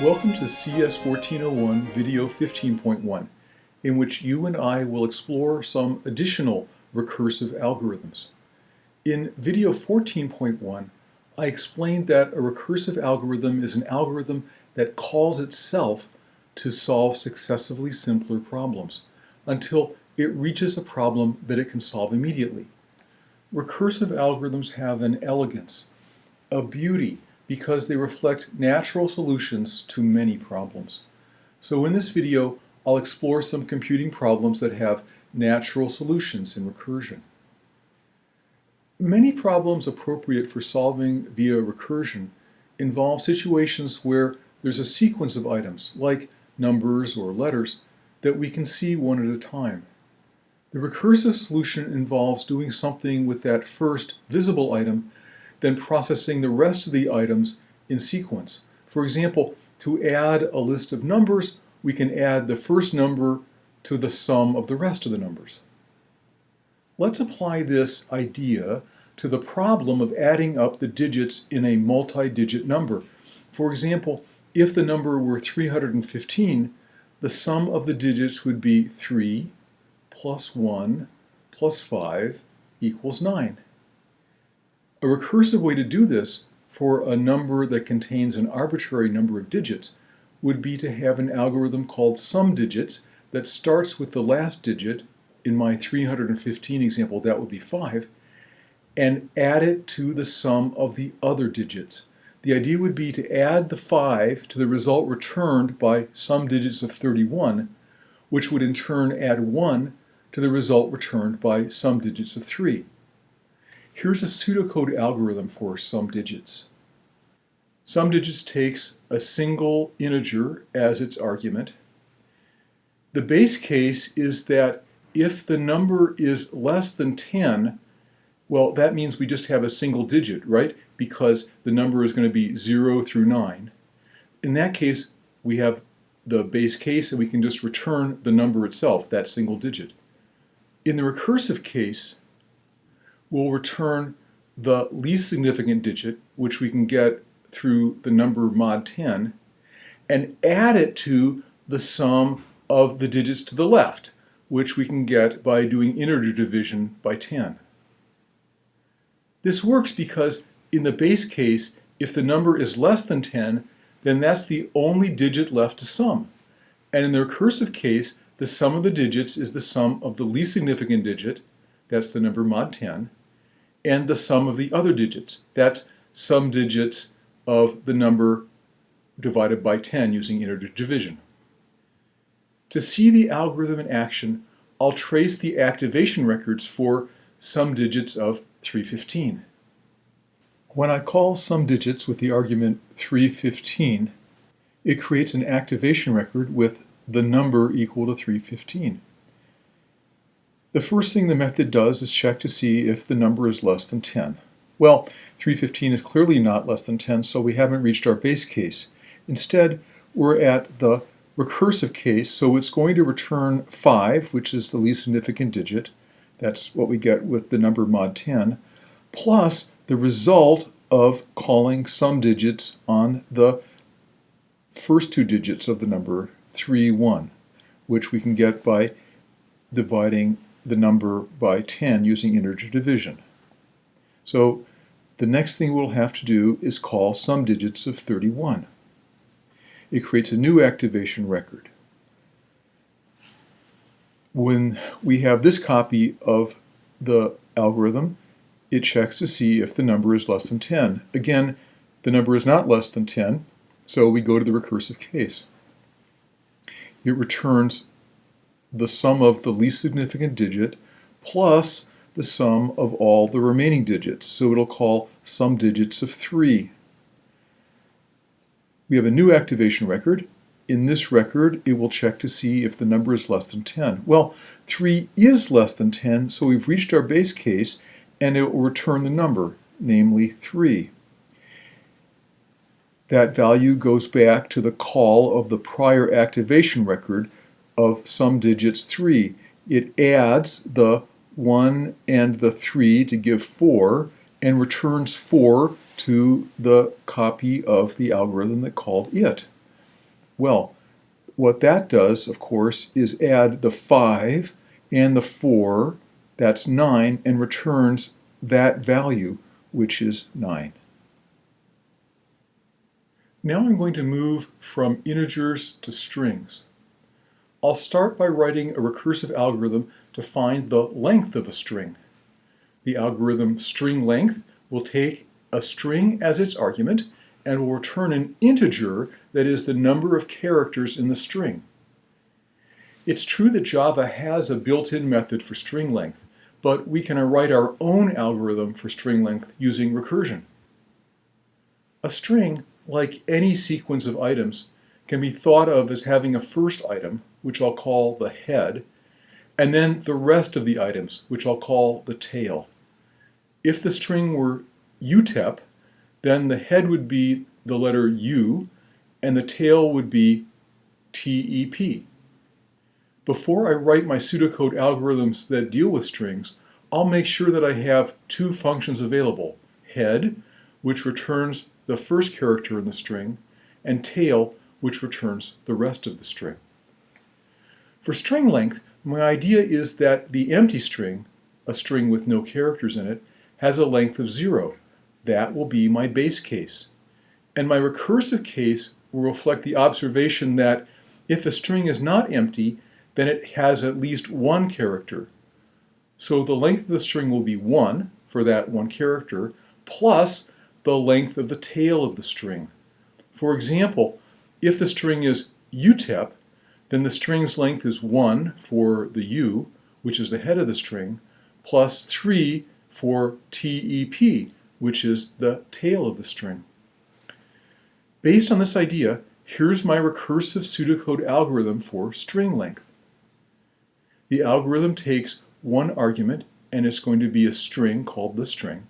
Welcome to CS 1401 Video 15.1, in which you and I will explore some additional recursive algorithms. In Video 14.1, I explained that a recursive algorithm is an algorithm that calls itself to solve successively simpler problems until it reaches a problem that it can solve immediately. Recursive algorithms have an elegance, a beauty, because they reflect natural solutions to many problems. So in this video, I'll explore some computing problems that have natural solutions in recursion. Many problems appropriate for solving via recursion involve situations where there's a sequence of items, like numbers or letters, that we can see one at a time. The recursive solution involves doing something with that first visible item, then processing the rest of the items in sequence. For example, to add a list of numbers, we can add the first number to the sum of the rest of the numbers. Let's apply this idea to the problem of adding up the digits in a multi-digit number. For example, if the number were 315, the sum of the digits would be 3 plus 1 plus 5 equals 9. A recursive way to do this for a number that contains an arbitrary number of digits would be to have an algorithm called SUMDIGITS that starts with the last digit. In my 315 example, that would be 5, and add it to the sum of the other digits. The idea would be to add the 5 to the result returned by SUMDIGITS of 31, which would in turn add 1 to the result returned by SUMDIGITS of 3. Here's a pseudocode algorithm for SUMDIGITS. SUMDIGITS takes a single integer as its argument. The base case is that if the number is less than 10, well, that means we just have a single digit, right? Because the number is going to be 0 through 9. In that case, we have the base case and we can just return the number itself, that single digit. In the recursive case, we'll return the least significant digit, which we can get through the number mod 10, and add it to the sum of the digits to the left, which we can get by doing integer division by 10. This works because in the base case, if the number is less than 10, then that's the only digit left to sum. And in the recursive case, the sum of the digits is the sum of the least significant digit, that's the number mod 10, and the sum of the other digits. That's SUMDIGITS of the number divided by 10 using integer division. To see the algorithm in action, I'll trace the activation records for SUMDIGITS of 315. When I call SUMDIGITS with the argument 315, it creates an activation record with the number equal to 315. The first thing the method does is check to see if the number is less than 10. Well, 315 is clearly not less than 10, so we haven't reached our base case. Instead, we're at the recursive case, so it's going to return 5, which is the least significant digit. That's what we get with the number mod 10, plus the result of calling SUMDIGITS on the first two digits of the number 3, 1, which we can get by dividing the number by 10 using integer division. So the next thing we'll have to do is call SUMDIGITS of 31. It creates a new activation record. When we have this copy of the algorithm, it checks to see if the number is less than 10. Again, the number is not less than 10, so we go to the recursive case. It returns the sum of the least significant digit plus the sum of all the remaining digits. So it'll call SUMDIGITS of 3. We have a new activation record. In this record, it will check to see if the number is less than 10. Well, 3 is less than 10, so we've reached our base case, and it will return the number, namely 3. That value goes back to the call of the prior activation record of SUMDIGITS 3. It adds the 1 and the 3 to give 4 and returns 4 to the copy of the algorithm that called it. Well, what that does, of course, is add the 5 and the 4, that's 9, and returns that value, which is 9. Now I'm going to move from integers to strings. I'll start by writing a recursive algorithm to find the length of a string. The algorithm string length will take a string as its argument and will return an integer that is the number of characters in the string. It's true that Java has a built-in method for string length, but we can write our own algorithm for string length using recursion. A string, like any sequence of items, can be thought of as having a first item, which I'll call the head, and then the rest of the items, which I'll call the tail. If the string were UTEP, then the head would be the letter U, and the tail would be TEP. Before I write my pseudocode algorithms that deal with strings, I'll make sure that I have two functions available: head, which returns the first character in the string, and tail, which returns the rest of the string. For string length, my idea is that the empty string, a string with no characters in it, has a length of 0. That will be my base case. And my recursive case will reflect the observation that if a string is not empty, then it has at least one character. So the length of the string will be 1 for that one character, plus the length of the tail of the string. For example, if the string is UTEP, then the string's length is 1 for the U, which is the head of the string, plus 3 for TEP, which is the tail of the string. Based on this idea, here's my recursive pseudocode algorithm for string length. The algorithm takes one argument, and it's going to be a string called the string.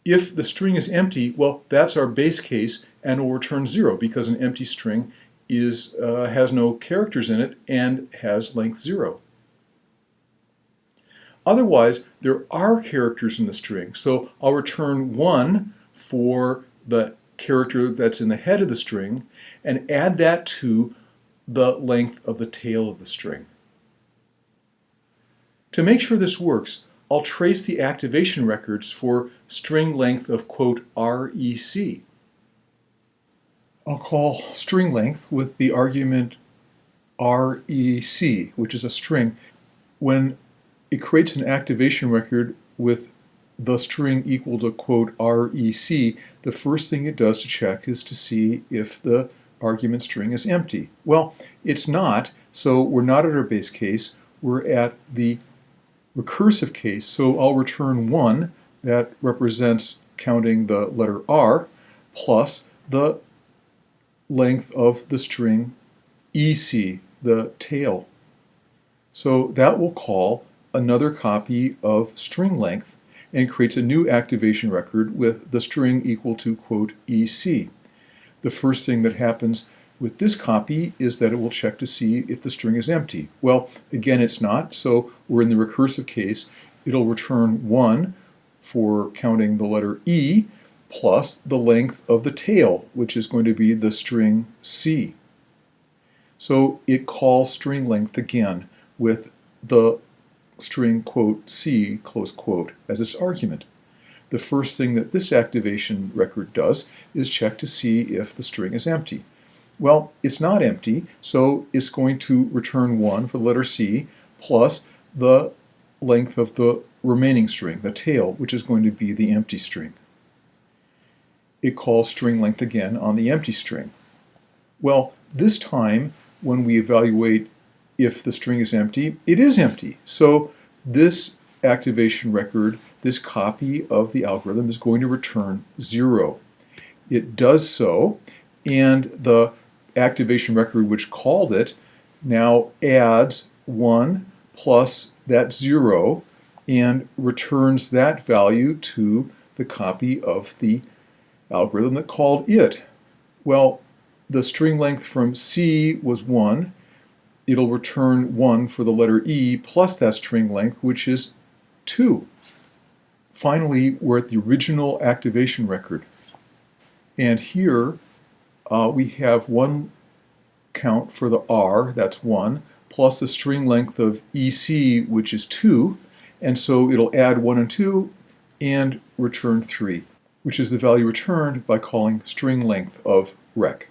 If the string is empty, well, that's our base case, and will return 0 because an empty string has no characters in it and has length 0. Otherwise, there are characters in the string, so I'll return 1 for the character that's in the head of the string and add that to the length of the tail of the string. To make sure this works, I'll trace the activation records for string length of quote REC. I'll call string length with the argument REC, which is a string. When it creates an activation record with the string equal to quote REC, the first thing it does to check is to see if the argument string is empty. Well, it's not, so we're not at our base case, we're at the recursive case, so I'll return 1 that represents counting the letter R plus the length of the string EC, the tail. So that will call another copy of string length and creates a new activation record with the string equal to quote EC. The first thing that happens with this copy is that it will check to see if the string is empty. Well, again, it's not, so we're in the recursive case. It'll return 1 for counting the letter E plus the length of the tail, which is going to be the string C. So it calls string length again with the string quote C close quote as its argument. The first thing that this activation record does is check to see if the string is empty. Well, it's not empty, so it's going to return 1 for the letter C plus the length of the remaining string, the tail, which is going to be the empty string. It calls string length again on the empty string. Well, this time, when we evaluate if the string is empty, it is empty. So this activation record, this copy of the algorithm, is going to return 0. It does so, and the activation record which called it now adds 1 plus that 0 and returns that value to the copy of the algorithm that called it. Well, the string length from C was 1. It'll return 1 for the letter E plus that string length, which is 2. Finally, we're at the original activation record. And here we have one count for the R, that's 1, plus the string length of EC, which is 2, and so it'll add 1 and 2 and return 3, which is the value returned by calling string length of rec.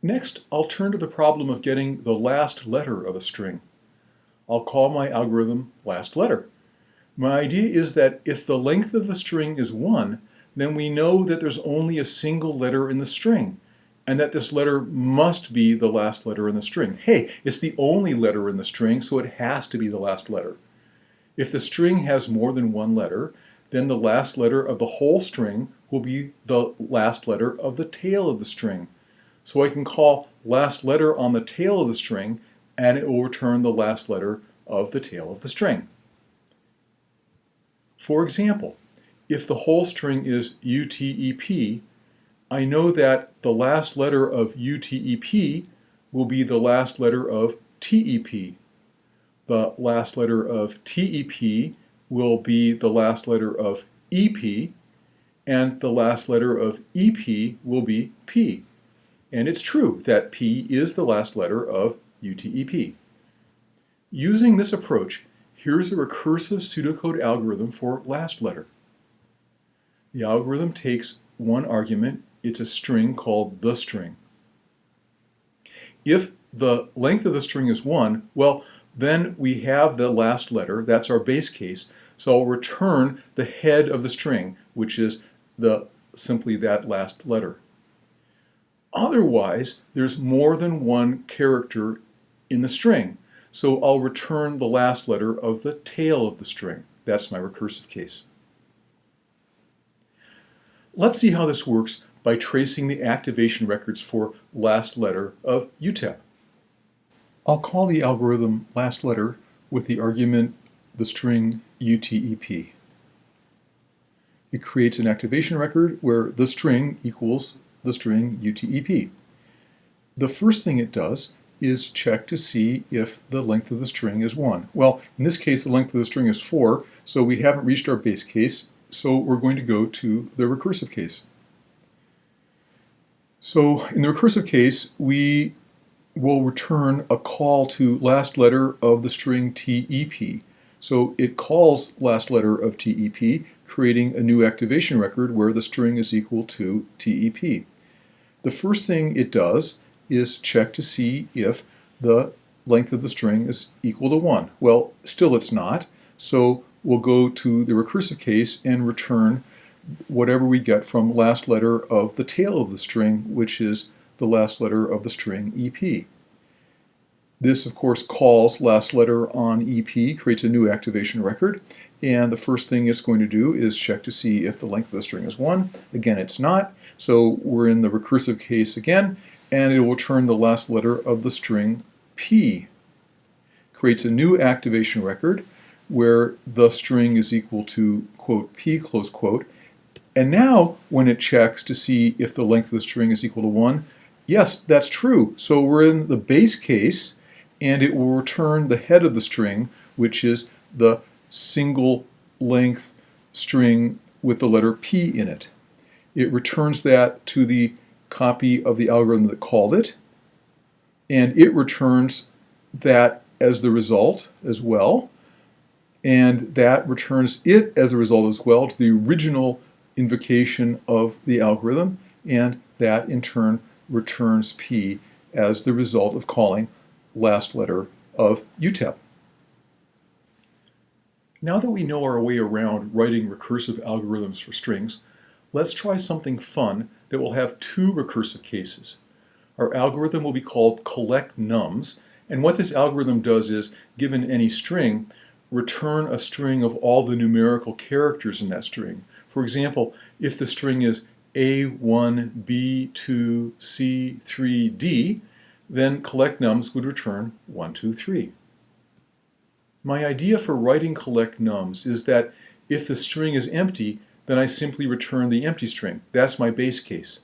Next, I'll turn to the problem of getting the last letter of a string. I'll call my algorithm last letter. My idea is that if the length of the string is 1, then we know that there's only a single letter in the string, and that this letter must be the last letter in the string. Hey, it's the only letter in the string, so it has to be the last letter. If the string has more than one letter, then the last letter of the whole string will be the last letter of the tail of the string. So I can call last letter on the tail of the string, and it will return the last letter of the tail of the string. For example, if the whole string is UTEP, I know that the last letter of UTEP will be the last letter of TEP. The last letter of TEP will be the last letter of EP, and the last letter of EP will be P. And it's true that P is the last letter of UTEP. Using this approach, here's a recursive pseudocode algorithm for last letter. The algorithm takes one argument. It's a string called the string. If the length of the string is 1, well, then we have the last letter. That's our base case. So I'll return the head of the string, which is simply that last letter. Otherwise, there's more than one character in the string. So I'll return the last letter of the tail of the string. That's my recursive case. Let's see how this works by tracing the activation records for last letter of UTEP. I'll call the algorithm last letter with the argument the string UTEP. It creates an activation record where the string equals the string UTEP. The first thing it does is check to see if the length of the string is 1. Well, in this case, the length of the string is 4, so we haven't reached our base case, so we're going to go to the recursive case. So in the recursive case, we will return a call to last letter of the string TEP. So it calls last letter of TEP, creating a new activation record where the string is equal to TEP. The first thing it does is check to see if the length of the string is equal to 1. Well, still it's not, so we'll go to the recursive case and return whatever we get from last letter of the tail of the string, which is the last letter of the string EP. This, of course, calls last letter on EP, creates a new activation record, and the first thing it's going to do is check to see if the length of the string is 1. Again, it's not, so we're in the recursive case again, and it will return the last letter of the string P. Creates a new activation record where the string is equal to, quote, P, close quote, and now when it checks to see if the length of the string is equal to 1, yes, that's true. So we're in the base case, and it will return the head of the string, which is the single length string with the letter P in it. It returns that to the copy of the algorithm that called it, and it returns that as the result as well, and that returns it as a result as well to the original invocation of the algorithm, and that in turn returns P as the result of calling last letter of UTEP. Now that we know our way around writing recursive algorithms for strings, let's try something fun that will have two recursive cases. Our algorithm will be called collect nums, and what this algorithm does is, given any string, return a string of all the numerical characters in that string. For example, if the string is A1, B2, C3, D, then collect nums would return 1, 2, 3. My idea for writing collect nums is that if the string is empty, then I simply return the empty string. That's my base case.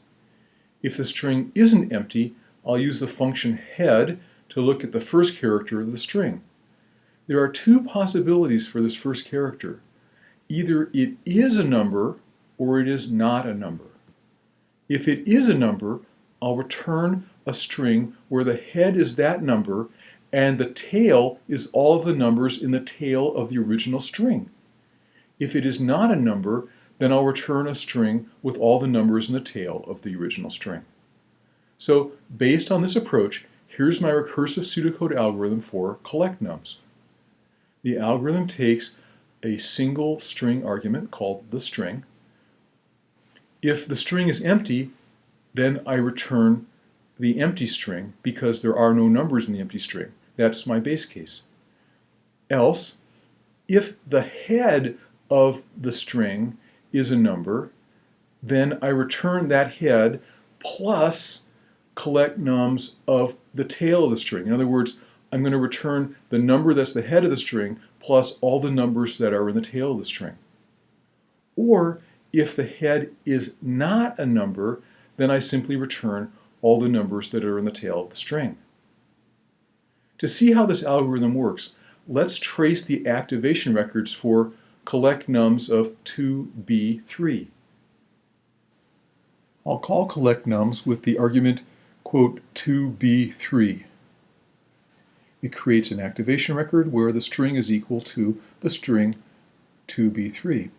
If the string isn't empty, I'll use the function head to look at the first character of the string. There are two possibilities for this first character. Either it is a number or it is not a number. If it is a number, I'll return a string where the head is that number and the tail is all of the numbers in the tail of the original string. If it is not a number, then I'll return a string with all the numbers in the tail of the original string. So based on this approach, here's my recursive pseudocode algorithm for collect nums. The algorithm takes a single string argument called the string. If the string is empty, then I return the empty string because there are no numbers in the empty string. That's my base case. Else, if the head of the string is a number, then I return that head plus collect nums of the tail of the string. In other words, I'm going to return the number that's the head of the string plus all the numbers that are in the tail of the string. Or if the head is not a number, then I simply return all the numbers that are in the tail of the string. To see how this algorithm works, let's trace the activation records for collect nums of 2b3. I'll call collect nums with the argument, quote, 2b3. It creates an activation record where the string is equal to the string 2b3.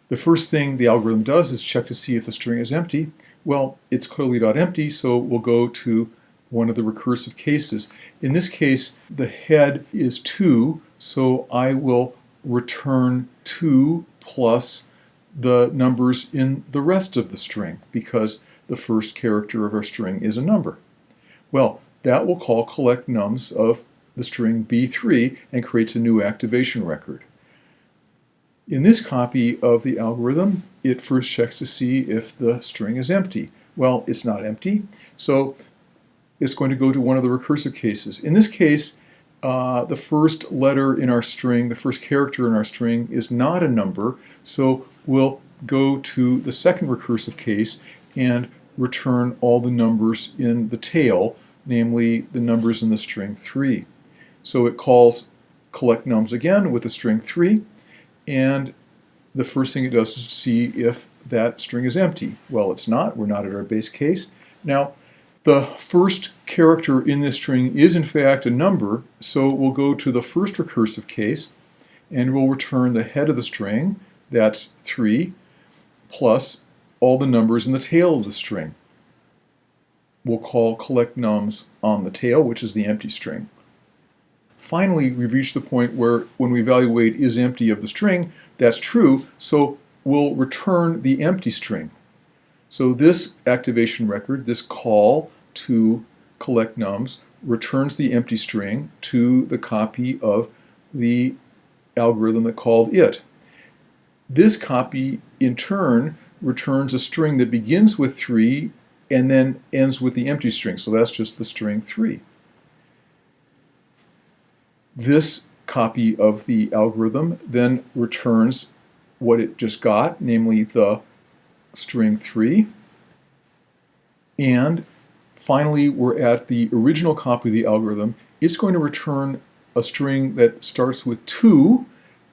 The first thing the algorithm does is check to see if the string is empty. Well, it's clearly not empty, so we'll go to one of the recursive cases. In this case, the head is 2, so I will return 2 plus the numbers in the rest of the string because the first character of our string is a number. Well, that will call collect nums of the string b3 and creates a new activation record. In this copy of the algorithm, it first checks to see if the string is empty. Well, it's not empty, so it's going to go to one of the recursive cases. In this case, the first letter in our string, the first character in our string is not a number, so we'll go to the second recursive case and return all the numbers in the tail, namely the numbers in the string 3. So it calls collect nums again with the string 3, and the first thing it does is see if that string is empty. Well, it's not. We're not at our base case. Now, the first character in this string is in fact a number, so we'll go to the first recursive case and we'll return the head of the string, that's 3, plus all the numbers in the tail of the string. We'll call collect nums on the tail, which is the empty string. Finally, we've reached the point where when we evaluate is empty of the string, that's true, so we'll return the empty string. So this activation record, this call to collect nums, returns the empty string to the copy of the algorithm that called it. This copy, in turn, returns a string that begins with 3 and then ends with the empty string. So that's just the string 3. This copy of the algorithm then returns what it just got, namely the string 3. And finally, we're at the original copy of the algorithm. It's going to return a string that starts with 2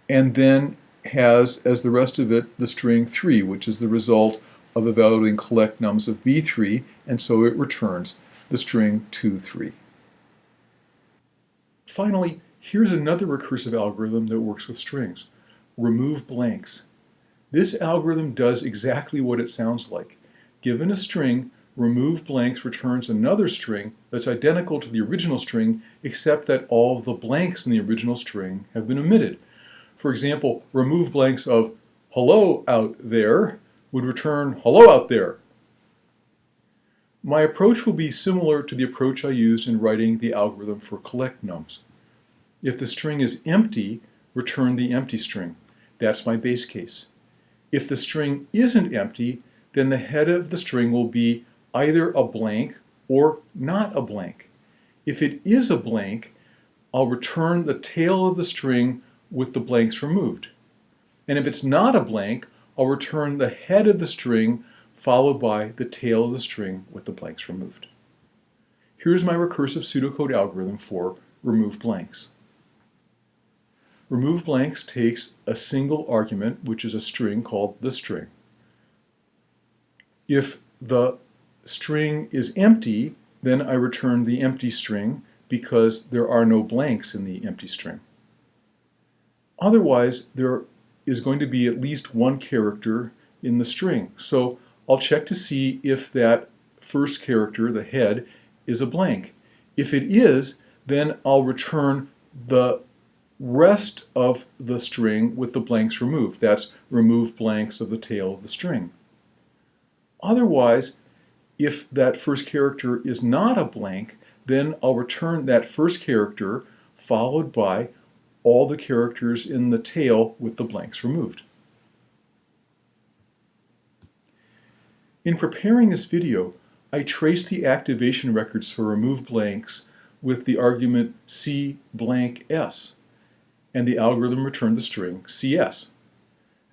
and then has, as the rest of it, the string 3, which is the result of evaluating collect nums of b3, and so it returns the string 2, 3. Finally, here's another recursive algorithm that works with strings. Remove blanks. This algorithm does exactly what it sounds like. Given a string, remove blanks returns another string that's identical to the original string, except that all of the blanks in the original string have been omitted. For example, remove blanks of hello out there would return hello out there. My approach will be similar to the approach I used in writing the algorithm for collect nums. If the string is empty, return the empty string. That's my base case. If the string isn't empty, then the head of the string will be either a blank or not a blank. If it is a blank, I'll return the tail of the string with the blanks removed. And if it's not a blank, I'll return the head of the string followed by the tail of the string with the blanks removed. Here's my recursive pseudocode algorithm for remove blanks. Remove blanks takes a single argument, which is a string called the string. If the string is empty, then I return the empty string because there are no blanks in the empty string. Otherwise, there is going to be at least one character in the string. So I'll check to see if that first character, the head, is a blank. If it is, then I'll return the rest of the string with the blanks removed. That's remove blanks of the tail of the string. Otherwise, if that first character is not a blank, then I'll return that first character followed by all the characters in the tail with the blanks removed. In preparing this video, I traced the activation records for remove blanks with the argument C blank S, and the algorithm returned the string CS.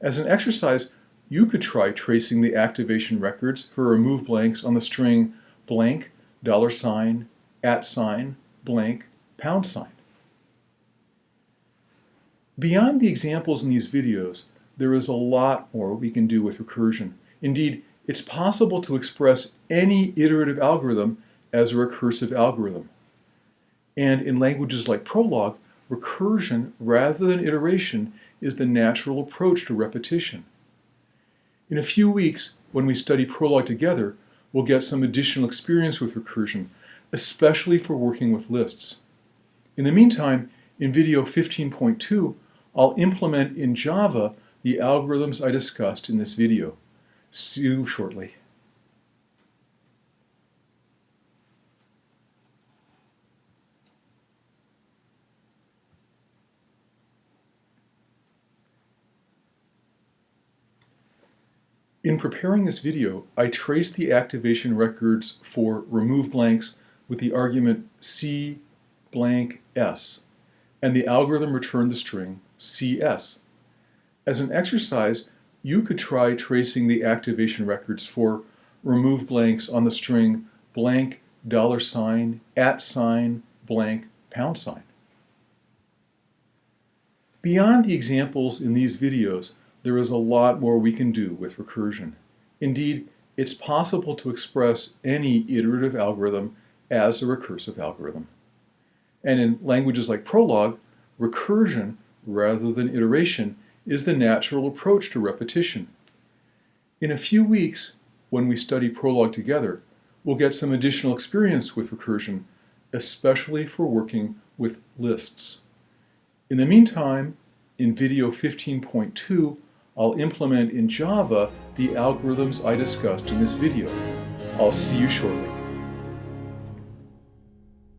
As an exercise, you could try tracing the activation records for remove blanks on the string blank, $, @ blank, £. Beyond the examples in these videos, there is a lot more we can do with recursion. Indeed, it's possible to express any iterative algorithm as a recursive algorithm. And in languages like Prolog, recursion rather than iteration is the natural approach to repetition. In a few weeks, when we study Prolog together, we'll get some additional experience with recursion, especially for working with lists. In the meantime, in video 15.2, I'll implement in Java the algorithms I discussed in this video. See you shortly. In preparing this video, I traced the activation records for remove blanks with the argument C blank S, and the algorithm returned the string CS. As an exercise, you could try tracing the activation records for remove blanks on the string blank, $, @ blank, £. Beyond the examples in these videos, there is a lot more we can do with recursion. Indeed, it's possible to express any iterative algorithm as a recursive algorithm. And in languages like Prolog, recursion rather than iteration is the natural approach to repetition. In a few weeks, when we study Prolog together, we'll get some additional experience with recursion, especially for working with lists. In the meantime, in video 15.2, I'll implement in Java the algorithms I discussed in this video. I'll see you shortly.